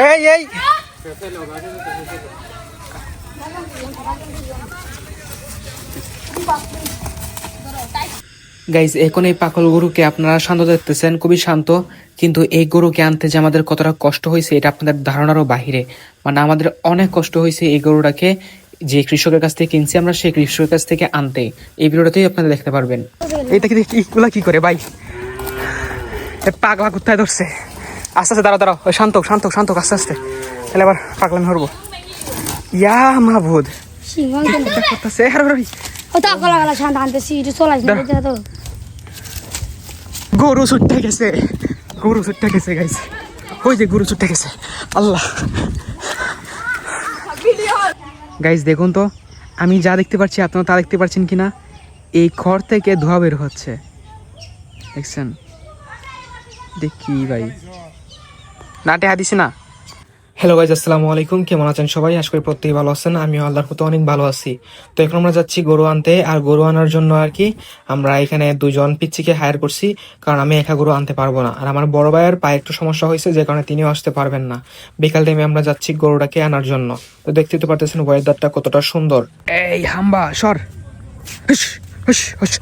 এই এই গাইজ, এখন এই পাগল গরুকে আপনারা শান্ত দেখতেছেন, খুবই শান্ত, কিন্তু এই গরুকে আনতে যে আমাদের কতটা কষ্ট হয়েছে এটা আপনাদের ধারণারও বাহিরে। মানে আমাদের অনেক কষ্ট হয়েছে এই গরুটাকে যে কৃষকের কাছ থেকে কিনছি আমরা, সেই কৃষকের কাছ থেকে আনতে। এই ভিডিওটাতেই আপনারা দেখতে পারবেন। এইটা কি ইগুলা কি করে ভাই, পাগলা কোথায় ধরছে। আস্তে আস্তে দাঁড়াও দাঁড়াও, শান্ত শান্ত শান্ত, আস্তে আস্তে, তাহলে আবার পাগলামি ধরবো। ইয়া মাহবুদ করতেছে গরু ছুটতে গেছে, গরু ছুটতে গেছে গাইস, ওই যে গরু ছুটতে গেছে। আল্লাহ গাইস, দেখুন তো আমি যা দেখতে পাচ্ছি আপনারা তা দেখতে পাচ্ছেন কিনা। এই খড় থেকে ধোঁয়া বের হচ্ছে, দেখছেন? দেখি ভাই, নাটে হাদিস না। হ্যালো গাইজ, আসসালামু আলাইকুম। কেমন আছেন সবাই? আশা করি প্রত্যেকেই ভালো আছেন। আমিও আল্লাহর মতো অনেক ভালো আছি। তো এখন আমরা যাচ্ছি গরু আনতে, আর গরু আনার জন্য আর কি আমরা এখানে দুজন পিচ্চিকে হায়ার করছি, কারণ আমি একা গরু আনতে পারবো না। আর আমার বড় ভাইয়ের পায়ে একটু সমস্যা হয়েছে, যে কারণে তিনিও আসতে পারবেন না। বিকাল টাইমে আমরা যাচ্ছি গরুটাকে আনার জন্য। তো দেখতে তো পারতেছেন ওয়েদারটা কতটা সুন্দর। এই হাম্বা সর, হুস হুস হুস।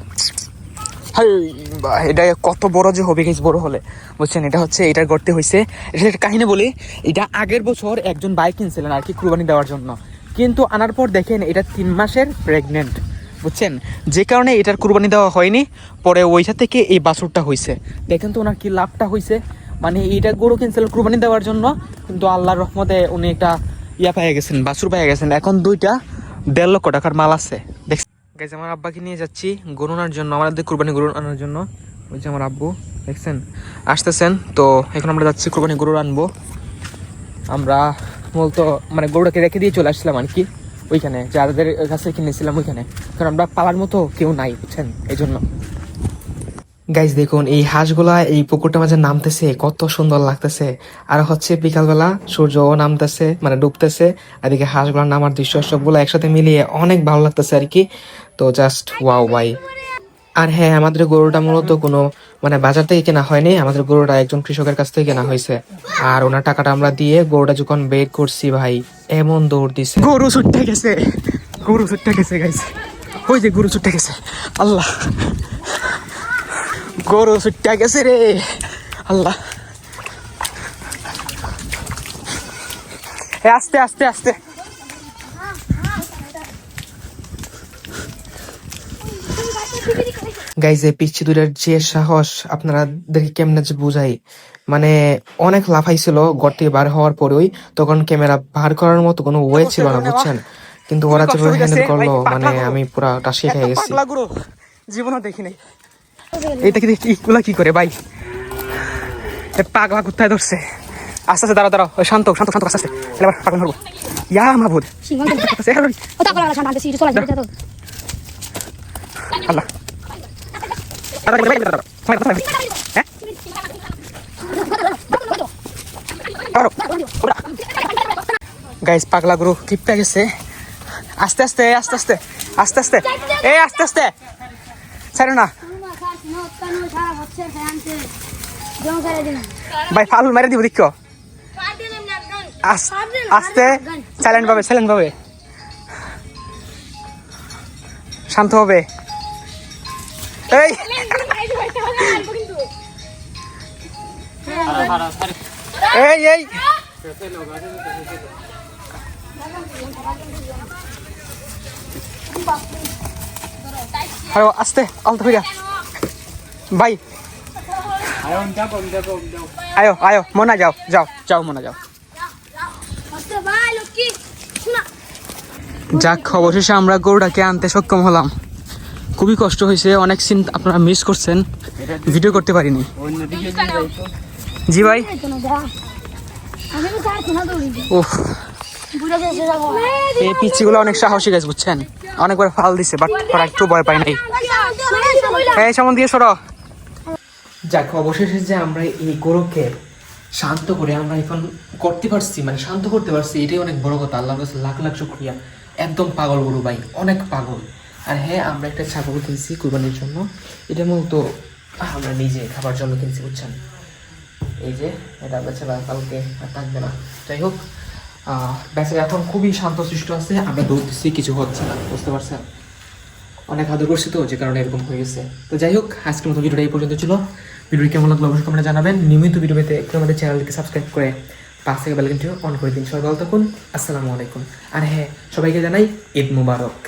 এটা কত বড় যে হবে গাইস, বড় হলে বুঝছেন। এটা হচ্ছে, এটার গর্তে হয়েছে। এটা একটা কাহিনী বলি। এটা আগের বছর একজন বাইক কিনছিলেন আর কি কুরবানি দেওয়ার জন্য, কিন্তু আনার পর দেখেন এটা 3 মাসের প্রেগনেন্ট, বুঝছেন, যে কারণে এটার কুরবানি দেওয়া হয়নি। পরে ওইটা থেকে এই বাছুরটা হয়েছে। দেখেন তো ওনার কি লাভটা হয়েছে। মানে এইটা গরু কিনছিলেন কুরবানি দেওয়ার জন্য, কিন্তু আল্লাহর রহমতে উনি একটা পেয়ে গেছেন, বাছুর পেয়ে গেছেন। এখন 2টা 1.5 লক্ষ টাকার মাল আছে। গাইজ, আমার আব্বাকে নিয়ে যাচ্ছি গরু আনার জন্য, আমাদের কুরবানি গরু আনার জন্য। ওই যে আমার আব্বু দেখছেন আসতেছেন। তো এখন আমরা যাচ্ছি কুরবানি গরু আনবো। আমরা মূলত মানে গরুটাকে রেখে দিয়ে চলে আসছিলাম আর কি ওইখানে, যাদের কাছে কিনেছিলাম ওইখানে, কারণ আমরা পালার মতো কেউ নাই, বুঝছেন, এই জন্য। গাইজ দেখুন, এই হাঁসগুলা এই পুকুরটা মাঝে নামতেছে, কত সুন্দর লাগতেছে। আর হচ্ছে বিকালবেলা সূর্য নামতেছে, মানে ডুবতেছে, এদিকে হাঁসগুলা নামার দৃশ্য, সবগুলো একসাথে মিলিয়ে অনেক ভালো লাগতেছে আর কি। তো জাস্ট ওয়াও ভাই। আর হ্যাঁ, আমাদের গরুটা মূলত কোনো মানে বাজার থেকে কেনা হয়নি, আমাদের গরুটা একজন কৃষকের কাছ থেকে কেনা হয়েছে। আর ওনার টাকাটা আমরা দিয়ে গরুটা যখন বের করছি ভাই, এমন দৌড় দিছে, গরু ছুটতে গেছে, গরু ছুটতে গেছে গাইস, ওই যে গরু ছুটতে গেছে। আল্লাহ, গরু ছুটতে গেছে রে, আল্লাহ। আস্তে আস্তে আস্তে, গাইজ এই পিচ্ছি দুটার যে সাহস আপনারা দেখে কেমনে যে বুঝাই। মানে অনেক লাফাইছিল ঘর থেকে বার হওয়ার পরেই, তখন ক্যামেরা বার করার মতো কোনো ওয়ে ছিল না, বুঝছেন। কিন্তু ওরা যেভাবে হ্যান্ডেল করলো, মানে আমি পুরা টাসি খেয়ে গেছি, জীবনও দেখিনি। এইটা কি ইগুলা কি করে ভাই, পাগলা কোথায় ধরছে। আস্তে আস্তে দাঁড়াও দাঁড়াও, শান্ত শান্ত শান্ত, আস্তে আস্তে, এবার পাগল ধরবো। ইয়া মাহবুদ, আল্লাহ। গাইস, পাগলা গরু কিপটা গেছে। আস্তে আস্তে আস্তে আস্তে আস্তে আস্তে, এই আস্তে আস্তে ছাড়ো না ভাই, ফালু মেরে দিব দেখো। আস্তে, সাইলেন্ট ভাবে, সাইলেন্ট ভাবে, শান্ত হবে। এই এই এই আরে আস্তে, আলতো হইয়া ভাই। আয়ো আয়ো মোনা, যাও যাও যাও মোনা, যাও। যাক, অবশেষে আমরা গরুটাকে আনতে সক্ষম হলাম। খুবই কষ্ট হয়েছে, অনেক সিন আপনারা মিস করছেন, ভিডিও করতে পারিনি। জি ভাই, ওহ, এই পিচ্ছিগুলো অনেক সাহসী গাছ, বুঝছেন, অনেকবার ফাল দিছে, বাট ওরা একটু ভয় পায় নাই। এই সামন দিয়ে সরো। যাক, অবশেষে যে আমরা এই গরুকে শান্ত করে আমরা এখন করতে পারছি, মানে শান্ত করতে পারছি, এটাই অনেক বড় কথা। আল্লাহর কাছে লাখ লাখ শুকরিয়া। একদম পাগল গরু ভাই, অনেক পাগল। আর হ্যাঁ, আমরা একটা ছাগল কিনছি কুরবানির জন্য। এটা মূলত আমরা নিজে খাবার জন্য কিনছি, বুঝছেন। এই যে এটা বেচারা কালকে আর থাকবে না। যাই হোক, বেচারা এখন খুবই শান্তশিষ্ট আছে, আমরা দৌড়তেছি, কিছু হচ্ছে না, বুঝতে পারছেন? অনেক আদর করছি তো, যে কারণে এরকম হয়ে গেছে। তো যাই হোক, আজকের মতো ভিডিওটা এই পর্যন্ত ছিল। ভিডিওটি কেমন লাগলো অবশ্যই কমেন্টে জানাবেন। নিয়মিত ভিডিও পেতে একটু আমাদের চ্যানেলটিকে সাবস্ক্রাইব করে পাশ থেকে বেল আইকনটি অন করে দিন। সবাই ভালো থাকুন, আসসালামু আলাইকুম। আর হ্যাঁ, সবাইকে জানাই ঈদ মুবারক।